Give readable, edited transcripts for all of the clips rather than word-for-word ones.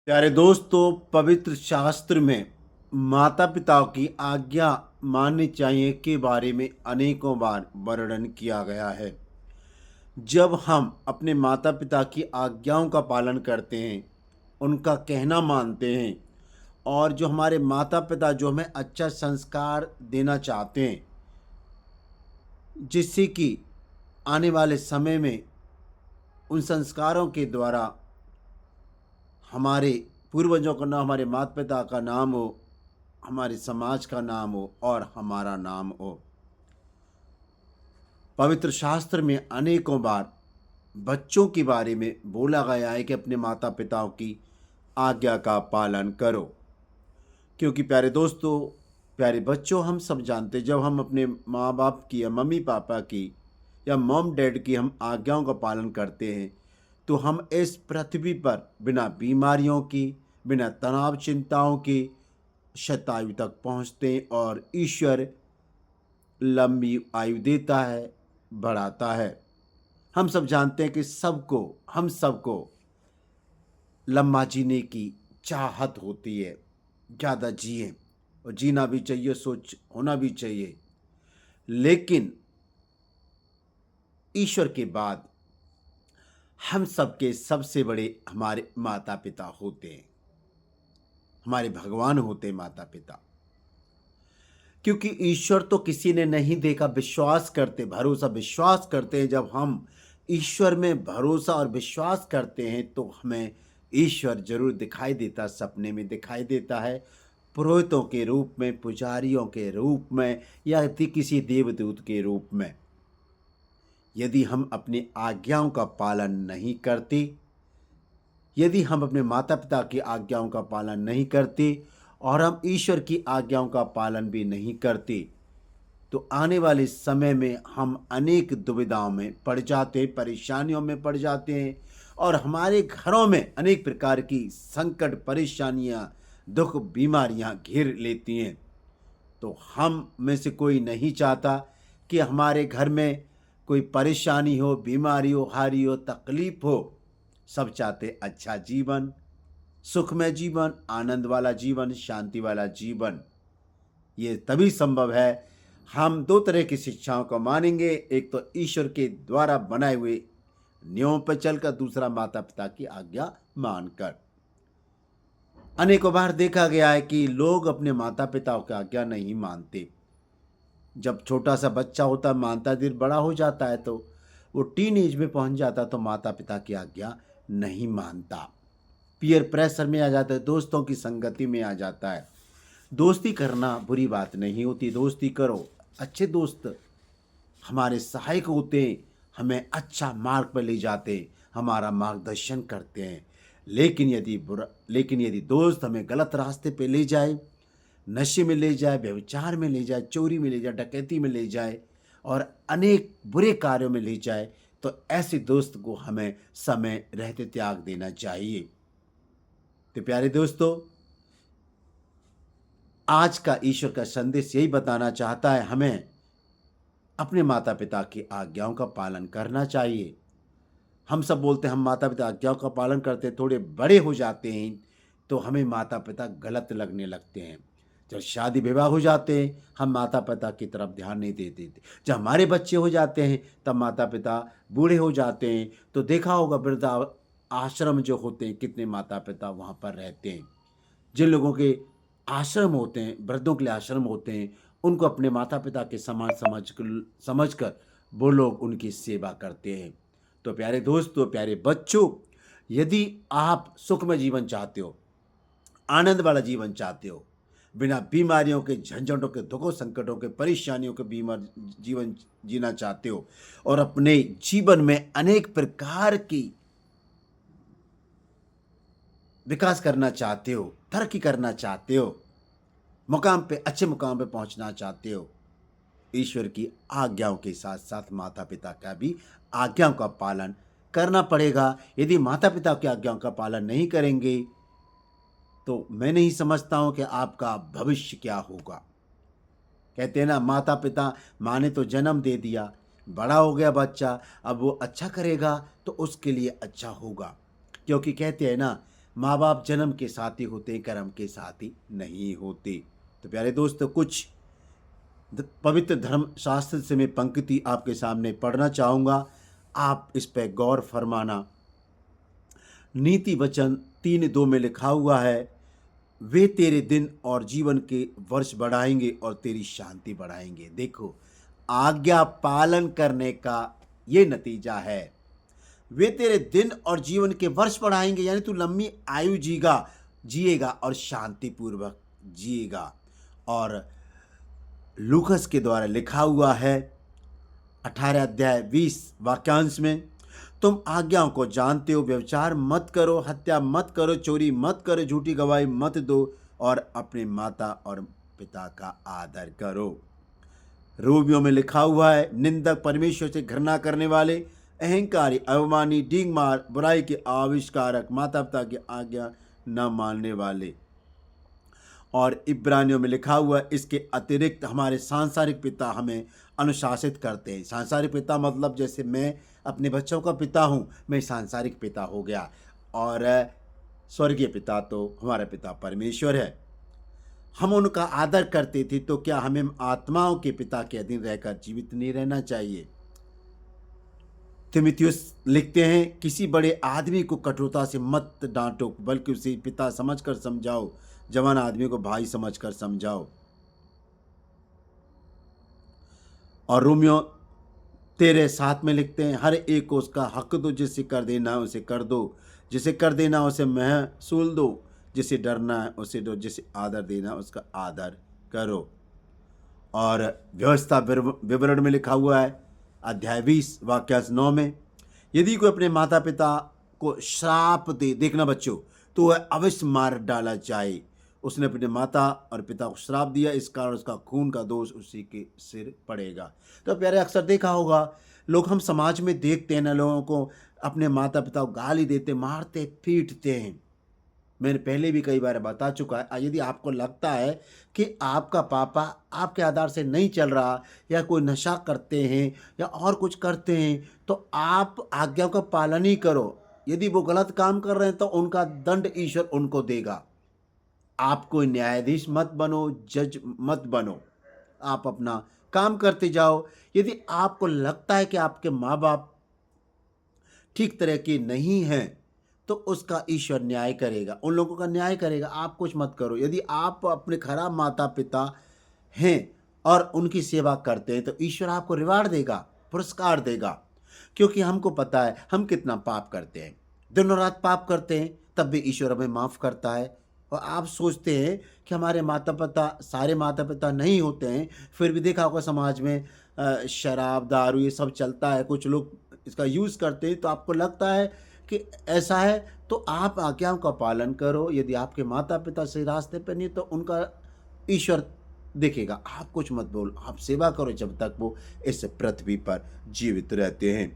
प्यारे दोस्तों, पवित्र शास्त्र में माता पिता की आज्ञा माननी चाहिए के बारे में अनेकों बार वर्णन किया गया है। जब हम अपने माता पिता की आज्ञाओं का पालन करते हैं, उनका कहना मानते हैं और जो हमारे माता पिता जो हमें अच्छा संस्कार देना चाहते हैं, जिससे कि आने वाले समय में उन संस्कारों के द्वारा हमारे पूर्वजों का नाम, हमारे माता पिता का नाम हो, हमारे समाज का नाम हो और हमारा नाम हो। पवित्र शास्त्र में अनेकों बार बच्चों के बारे में बोला गया है कि अपने माता पिताओं की आज्ञा का पालन करो, क्योंकि प्यारे दोस्तों, प्यारे बच्चों, हम सब जानते, जब हम अपने माँ बाप की या मम्मी पापा की या मॉम डैड की हम आज्ञाओं का पालन करते हैं तो हम इस पृथ्वी पर बिना बीमारियों की, बिना तनाव चिंताओं की शतायु तक पहुँचते हैं और ईश्वर लंबी आयु देता है, बढ़ाता है। हम सब जानते हैं कि हम सबको लंबा जीने की चाहत होती है, ज़्यादा जिए और जीना भी चाहिए, सोच होना भी चाहिए। लेकिन ईश्वर के बाद हम सबके सबसे बड़े हमारे माता पिता होते हैं, हमारे भगवान होते हैं माता पिता। क्योंकि ईश्वर तो किसी ने नहीं देखा, विश्वास करते हैं। जब हम ईश्वर में भरोसा और विश्वास करते हैं तो हमें ईश्वर जरूर दिखाई देता, सपने में दिखाई देता है, पुरोहितों के रूप में, पुजारियों के रूप में या किसी देवदूत के रूप में। यदि हम अपनी आज्ञाओं का पालन नहीं करते, यदि हम अपने माता पिता की आज्ञाओं का पालन नहीं करते और हम ईश्वर की आज्ञाओं का पालन भी नहीं करते, तो आने वाले समय में हम अनेक दुविधाओं में पड़ जाते हैं, परेशानियों में पड़ जाते हैं और हमारे घरों में अनेक प्रकार की संकट, परेशानियां, दुख, बीमारियां घेर लेती हैं। तो हम में से कोई नहीं चाहता कि हमारे घर में कोई परेशानी हो, बीमारी हो, हारी हो, तकलीफ हो। सब चाहते अच्छा जीवन, सुखमय जीवन, आनंद वाला जीवन, शांति वाला जीवन। ये तभी संभव है हम दो तरह की शिक्षाओं को मानेंगे, एक तो ईश्वर के द्वारा बनाए हुए नियमों पर चलकर, दूसरा माता पिता की आज्ञा मानकर। अनेकों बार देखा गया है कि लोग अपने माता पिता की आज्ञा नहीं मानते। जब छोटा सा बच्चा होता, मानता, धीरे बड़ा हो जाता है तो वो टीन एज में पहुंच जाता तो माता पिता की आज्ञा नहीं मानता, पीयर प्रेशर में आ जाता है, दोस्तों की संगति में आ जाता है। दोस्ती करना बुरी बात नहीं होती, दोस्ती करो। अच्छे दोस्त हमारे सहायक होते हैं, हमें अच्छा मार्ग पर ले जाते, हमारा मार्गदर्शन करते हैं। लेकिन यदि दोस्त हमें गलत रास्ते पे ले जाए, नशे में ले जाए, व्यभिचार में ले जाए, चोरी में ले जाए, डकैती में ले जाए और अनेक बुरे कार्यों में ले जाए, तो ऐसे दोस्त को हमें समय रहते त्याग देना चाहिए। तो प्यारे दोस्तों, आज का ईश्वर का संदेश यही बताना चाहता है, हमें अपने माता पिता की आज्ञाओं का पालन करना चाहिए। हम सब बोलते हैं हम माता पिता आज्ञाओं का पालन करते हैं, थोड़े बड़े हो जाते हैं तो हमें माता पिता गलत लगने लगते हैं। जब शादी विवाह हो जाते हैं हम माता पिता की तरफ ध्यान नहीं देते। जब हमारे बच्चे हो जाते हैं तब माता पिता बूढ़े हो जाते हैं। तो देखा होगा वृद्धा आश्रम जो होते हैं, कितने माता पिता वहाँ पर रहते हैं। जिन लोगों के आश्रम होते हैं, वृद्धों के लिए आश्रम होते हैं, उनको अपने माता पिता के समान समझकर वो लोग उनकी सेवा करते हैं। तो प्यारे दोस्तों, प्यारे बच्चों, यदि आप सुखमय जीवन चाहते हो, आनंद वाला जीवन चाहते हो, बिना बीमारियों के, झंझटों के, दुखों, संकटों के, परेशानियों के बीमार जीवन जीना चाहते हो और अपने जीवन में अनेक प्रकार की विकास करना चाहते हो, तरक्की करना चाहते हो, अच्छे मुकाम पे पहुंचना चाहते हो, ईश्वर की आज्ञाओं के साथ साथ माता पिता का भी आज्ञाओं का पालन करना पड़ेगा। यदि माता पिता की आज्ञाओं का पालन नहीं करेंगे तो मैं नहीं समझता हूं कि आपका भविष्य क्या होगा। कहते हैं ना, माता पिता, माँ ने तो जन्म दे दिया, बड़ा हो गया बच्चा, अब वो अच्छा करेगा तो उसके लिए अच्छा होगा। क्योंकि कहते हैं ना, माँ बाप जन्म के साथी होते हैं, कर्म के साथी नहीं होते। तो प्यारे दोस्तों, कुछ पवित्र धर्म शास्त्र से मैं पंक्ति आपके सामने पढ़ना चाहूँगा, आप इस पर गौर फरमाना। नीति वचन 3:2 में लिखा हुआ है, वे तेरे दिन और जीवन के वर्ष बढ़ाएंगे और तेरी शांति बढ़ाएंगे। देखो, आज्ञा पालन करने का ये नतीजा है। वे तेरे दिन और जीवन के वर्ष बढ़ाएंगे, यानी तू लंबी आयु जिएगा और शांतिपूर्वक जिएगा। और लूकस के द्वारा लिखा हुआ है 18 अध्याय 20 वाक्यांश में, तुम आज्ञाओं को जानते हो, व्यभिचार मत करो, हत्या मत करो, चोरी मत करो, झूठी गवाही मत दो और अपने माता और पिता का आदर करो। रोमियो में लिखा हुआ है, निंदक, परमेश्वर से घृणा करने वाले, अहंकारी, अवमानी, डींग मार, बुराई के आविष्कारक, माता पिता की आज्ञा न मानने वाले। और इब्रानियों में लिखा हुआ है, इसके अतिरिक्त हमारे सांसारिक पिता हमें अनुशासित करते हैं। सांसारिक पिता मतलब जैसे मैं अपने बच्चों का पिता हूँ, मैं सांसारिक पिता हो गया, और स्वर्गीय पिता तो हमारा पिता परमेश्वर है। हम उनका आदर करते थे, तो क्या हमें आत्माओं के पिता के अधीन रहकर जीवित नहीं रहना चाहिए? तीमुथियुस लिखते हैं, किसी बड़े आदमी को कठोरता से मत डांटो, बल्कि उसे पिता समझकर समझाओ, जवान आदमी को भाई समझकर समझाओ। और रोमियो 13:7 में लिखते हैं, हर एक को उसका हक दो, जिसे कर देना है उसे कर दो, जिसे कर देना उसे महसूल दो, जिसे डरना है उसे दो, जिसे आदर देना उसका आदर करो। और व्यवस्था विवरण में लिखा हुआ है अध्याय 20 वाक्यांश 9 में, यदि कोई अपने माता पिता को श्राप दे, देखना बच्चों, तो वह अवश्य मार डाला जाए। उसने अपने माता और पिता को श्राप दिया, इस कारण उसका खून का दोष उसी के सिर पड़ेगा। तो प्यारे, अक्सर देखा होगा, लोग हम समाज में देखते हैं ना, लोगों को अपने माता पिता को गाली देते, मारते, पीटते हैं। मैंने पहले भी कई बार बता चुका है, यदि आपको लगता है कि आपका पापा आपके आधार से नहीं चल रहा, या कोई नशा करते हैं या और कुछ करते हैं, तो आप आज्ञा का पालन ही करो। यदि वो गलत काम कर रहे हैं तो उनका दंड ईश्वर उनको देगा। आप कोई न्यायाधीश मत बनो, जज मत बनो, आप अपना काम करते जाओ। यदि आपको लगता है कि आपके माँ बाप ठीक तरह के नहीं हैं, तो उसका ईश्वर न्याय करेगा, उन लोगों का न्याय करेगा, आप कुछ मत करो। यदि आप अपने खराब माता पिता हैं और उनकी सेवा करते हैं, तो ईश्वर आपको रिवार्ड देगा, पुरस्कार देगा। क्योंकि हमको पता है हम कितना पाप करते हैं, दिनों रात पाप करते हैं, तब भी ईश्वर हमें माफ़ करता है। और आप सोचते हैं कि हमारे माता पिता, सारे माता पिता नहीं होते हैं, फिर भी देखा होगा समाज में शराब, दारू ये सब चलता है, कुछ लोग इसका यूज़ करते हैं, तो आपको लगता है कि ऐसा है, तो आप आज्ञाओं का पालन करो। यदि आपके माता पिता सही रास्ते पर नहीं, तो उनका ईश्वर देखेगा। आप कुछ मत बोलो, आप सेवा करो जब तक वो इस पृथ्वी पर जीवित रहते हैं।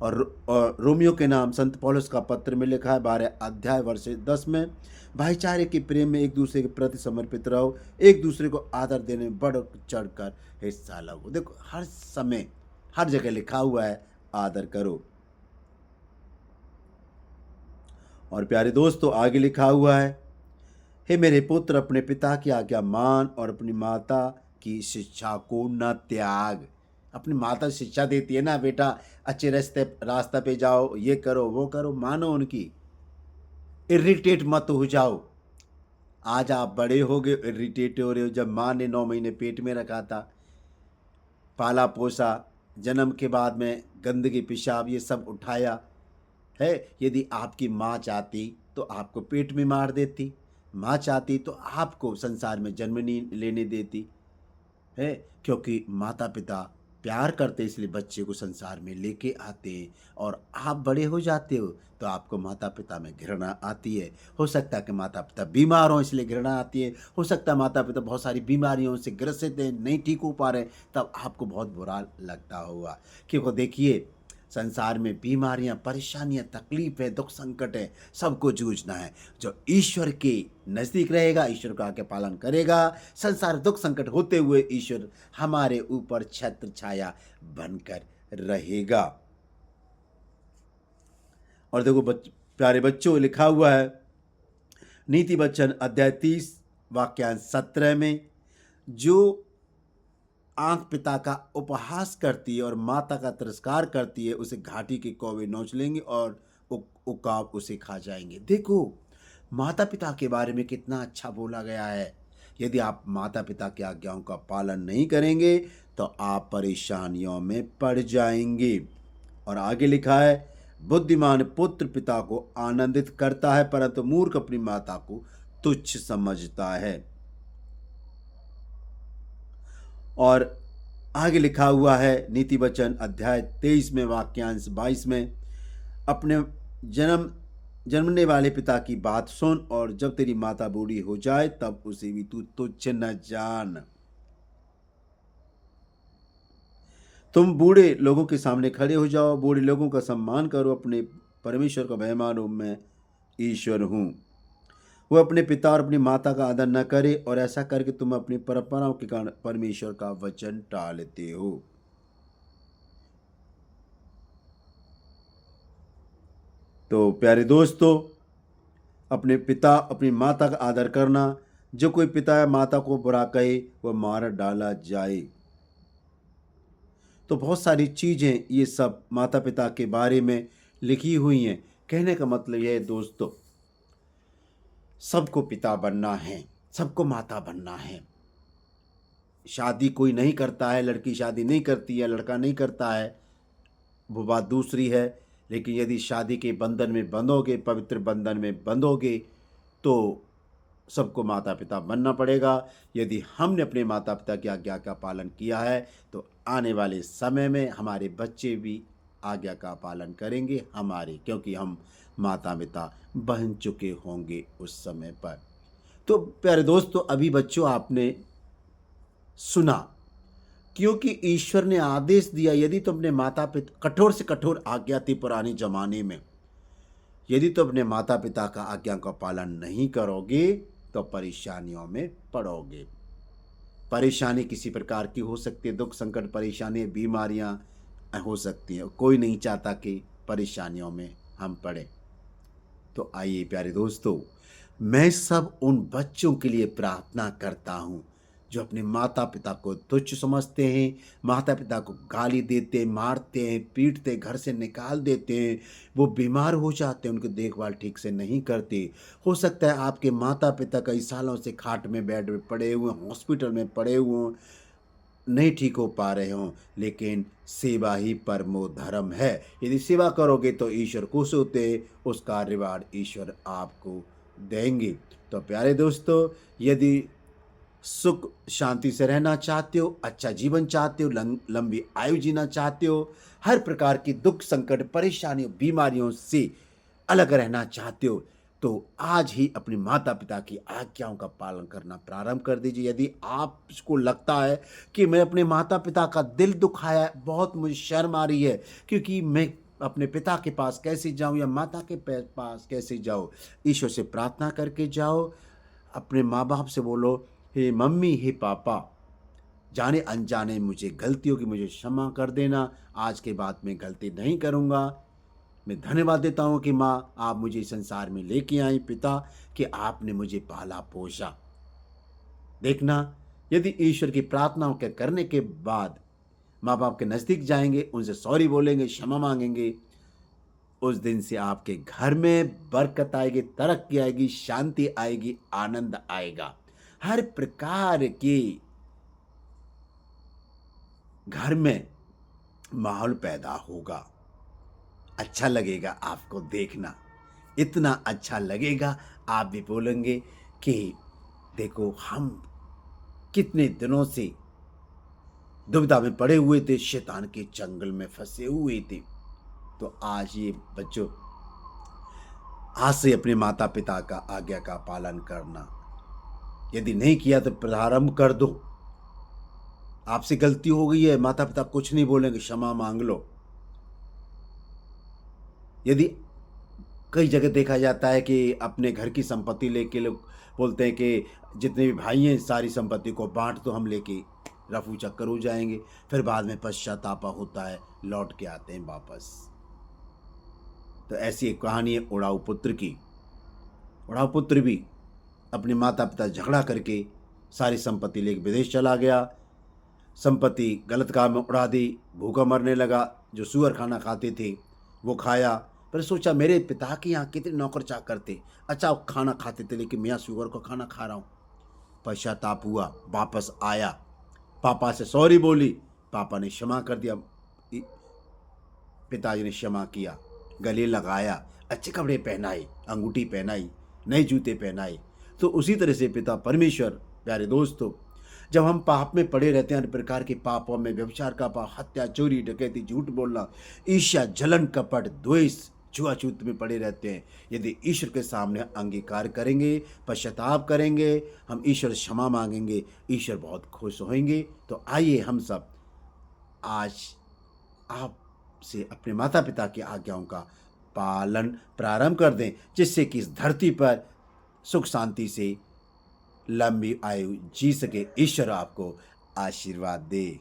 और रोमियो के नाम संत पौलुस का पत्र में लिखा है 12 अध्याय वर्ष 10 में, भाईचारे के प्रेम में एक दूसरे के प्रति समर्पित रहो, एक दूसरे को आदर देने में बढ़ चढ़ कर हिस्सा लो। देखो, हर समय हर जगह लिखा हुआ है, आदर करो। और प्यारे दोस्तों, आगे लिखा हुआ है, हे मेरे पुत्र, अपने पिता की आज्ञा मान और अपनी माता की शिक्षा को न त्याग। अपनी माता शिक्षा देती है ना, बेटा अच्छे रास्ते पे जाओ, ये करो वो करो, मानो उनकी, इरिटेट मत हो जाओ। आज आप बड़े हो गए, इरिटेट हो रहे हो। जब माँ ने 9 महीने पेट में रखा था, पाला पोसा, जन्म के बाद में गंदगी, पेशाब ये सब उठाया है। यदि आपकी माँ चाहती तो आपको पेट में मार देती, माँ चाहती तो आपको संसार में जन्म नहीं लेने देती है। क्योंकि माता पिता प्यार करते, इसलिए बच्चे को संसार में लेके आते हैं। और आप बड़े हो जाते हो तो आपको माता पिता में घृणा आती है। हो सकता है कि माता पिता बीमार हों, इसलिए घृणा आती है। हो सकता है माता पिता बहुत सारी बीमारियों से ग्रसित हैं, नहीं ठीक हो पा रहे, तब आपको बहुत बुरा लगता होगा। क्योंकि देखिए, संसार में बीमारियां, परेशानियां, तकलीफ है, दुख संकट है, सबको जूझना है। जो ईश्वर के नज़दीक रहेगा, ईश्वर का आज्ञा पालन करेगा, संसार दुख संकट होते हुए ईश्वर हमारे ऊपर छत्र छाया बनकर रहेगा। और देखो प्यारे बच्चों, लिखा हुआ है नीति वचन अध्याय 30 वाक्यांश 17 में, जो आंख पिता का उपहास करती है और माता का तिरस्कार करती है, उसे घाटी के कौवे नोच लेंगे और उकाब उसे खा जाएंगे। देखो, माता पिता के बारे में कितना अच्छा बोला गया है। यदि आप माता पिता की आज्ञाओं का पालन नहीं करेंगे तो आप परेशानियों में पड़ जाएंगे। और आगे लिखा है, बुद्धिमान पुत्र पिता को आनंदित करता है, परंतु मूर्ख अपनी माता को तुच्छ समझता है। और आगे लिखा हुआ है नीति वचन अध्याय 23 में वाक्यांश 22 में, अपने जन्मने वाले पिता की बात सुन, और जब तेरी माता बूढ़ी हो जाए तब उसे भी तू तुच्छ न जान। तुम बूढ़े लोगों के सामने खड़े हो जाओ, बूढ़े लोगों का सम्मान करो, अपने परमेश्वर का भय मानो, मैं ईश्वर हूँ। वो अपने पिता और अपनी माता का आदर न करे, और ऐसा करके तुम अपनी परंपराओं के कारण परमेश्वर का वचन टालते हो। तो प्यारे दोस्तों, अपने पिता अपनी माता का आदर करना। जो कोई पिता या माता को बुरा कहे वह मार डाला जाए। तो बहुत सारी चीज़ें ये सब माता पिता के बारे में लिखी हुई हैं। कहने का मतलब यह है दोस्तों, सबको पिता बनना है, सबको माता बनना है। शादी कोई नहीं करता है, लड़की शादी नहीं करती है, लड़का नहीं करता है, वो बात दूसरी है। लेकिन यदि शादी के बंधन में बंधोगे, पवित्र बंधन में बंधोगे, तो सबको माता पिता बनना पड़ेगा। यदि हमने अपने माता पिता की आज्ञा का पालन किया है तो आने वाले समय में हमारे बच्चे भी आज्ञा का पालन करेंगे हमारे, क्योंकि हम माता पिता बन चुके होंगे उस समय पर। तो प्यारे दोस्तों, अभी बच्चों आपने सुना, क्योंकि ईश्वर ने आदेश दिया, यदि तुम अपने माता पिता, कठोर से कठोर आज्ञा थी पुराने जमाने में, यदि तुम अपने माता पिता का आज्ञा का पालन नहीं करोगे तो परेशानियों में पड़ोगे। परेशानी किसी प्रकार की हो सकती है, दुख संकट परेशानी बीमारियां हो सकती हैं। कोई नहीं चाहता कि परेशानियों में हम पड़े। तो आइए प्यारे दोस्तों, मैं सब उन बच्चों के लिए प्रार्थना करता हूँ जो अपने माता पिता को तुच्छ समझते हैं, माता पिता को गाली देते, मारते हैं, पीटते, घर से निकाल देते हैं, वो बीमार हो जाते हैं, उनकी देखभाल ठीक से नहीं करते। हो सकता है आपके माता पिता कई सालों से खाट में, बेड में पड़े हुए, हॉस्पिटल में पड़े हुए, नहीं ठीक हो पा रहे हों, लेकिन सेवा ही परमो धर्म है। यदि सेवा करोगे तो ईश्वर खुश होते, उसका रिवार्ड ईश्वर आपको देंगे। तो प्यारे दोस्तों, यदि सुख शांति से रहना चाहते हो, अच्छा जीवन चाहते हो, लंबी आयु जीना चाहते हो, हर प्रकार की दुख संकट परेशानियों बीमारियों से अलग रहना चाहते हो, तो आज ही अपने माता पिता की आज्ञाओं का पालन करना प्रारंभ कर दीजिए। यदि आपको लगता है कि मैं अपने माता पिता का दिल दुखाया, बहुत मुझे शर्म आ रही है, क्योंकि मैं अपने पिता के पास कैसे जाऊं या माता के पास कैसे जाऊं, ईश्वर से प्रार्थना करके जाओ। अपने माँ बाप से बोलो, हे मम्मी, हे पापा, जाने अनजाने मुझे गलतियों की मुझे क्षमा कर देना, आज के बाद मैं गलती नहीं करूँगा। मैं धन्यवाद देता हूँ कि माँ, आप मुझे इस संसार में लेके आई, पिता कि आपने मुझे पाला पोसा। देखना, यदि ईश्वर की प्रार्थनाओं के करने के बाद माँ बाप के नज़दीक जाएंगे, उनसे सॉरी बोलेंगे, क्षमा मांगेंगे, उस दिन से आपके घर में बरकत आएगी, तरक्की आएगी, शांति आएगी, आनंद आएगा। हर प्रकार की घर में माहौल पैदा होगा। अच्छा लगेगा आपको देखना, इतना अच्छा लगेगा आप भी बोलेंगे कि देखो, हम कितने दिनों से दुविधा में पड़े हुए थे, शैतान के जंगल में फंसे हुए थे। तो आज ये बच्चों, आज से अपने माता पिता का आज्ञा का पालन करना, यदि नहीं किया तो प्रारंभ कर दो। आपसे गलती हो गई है, माता पिता कुछ नहीं बोलेंगे, क्षमा मांग लो। यदि कई जगह देखा जाता है कि अपने घर की संपत्ति लेके लोग बोलते हैं कि जितने भी भाई हैं सारी संपत्ति को बांट दो, हम लेके रफू चक्कर हो जाएंगे, फिर बाद में पश्चाताप होता है, लौट के आते हैं वापस। तो ऐसी एक कहानी है उड़ाऊ पुत्र की। उड़ाऊ पुत्र भी अपने माता पिता झगड़ा करके सारी संपत्ति लेकर विदेश चला गया। संपत्ति गलत काम में उड़ा दी, भूखा मरने लगा। जो सूअर खाना खाते थे वो खाया। फिर सोचा मेरे पिता के यहाँ कितने नौकर चाकर थे, अच्छा वो खाना खाते थे लेकिन मैं सूअर को खाना खा रहा हूँ। पश्चाताप हुआ, वापस आया, पापा से सॉरी बोली, पापा ने क्षमा कर दिया, पिताजी ने क्षमा किया, गले लगाया, अच्छे कपड़े पहनाए, अंगूठी पहनाई, नए जूते पहनाए। तो उसी तरह से पिता परमेश्वर, प्यारे दोस्तों, जब हम पाप में पड़े रहते हैं, हर प्रकार के पापों में, व्यभिचार का पाप, हत्या, चोरी, डकैती, झूठ बोलना, ईर्ष्या, जलन, कपट, द्वेष, छुआछूत में पड़े रहते हैं, यदि ईश्वर के सामने अंगीकार करेंगे, पश्चाताप करेंगे, हम ईश्वर से क्षमा मांगेंगे, ईश्वर बहुत खुश होंगे। तो आइए हम सब आज आप से अपने माता पिता की आज्ञाओं का पालन प्रारंभ कर दें, जिससे कि इस धरती पर सुख शांति से लंबी आयु जी सके। ईश्वर आपको आशीर्वाद दे।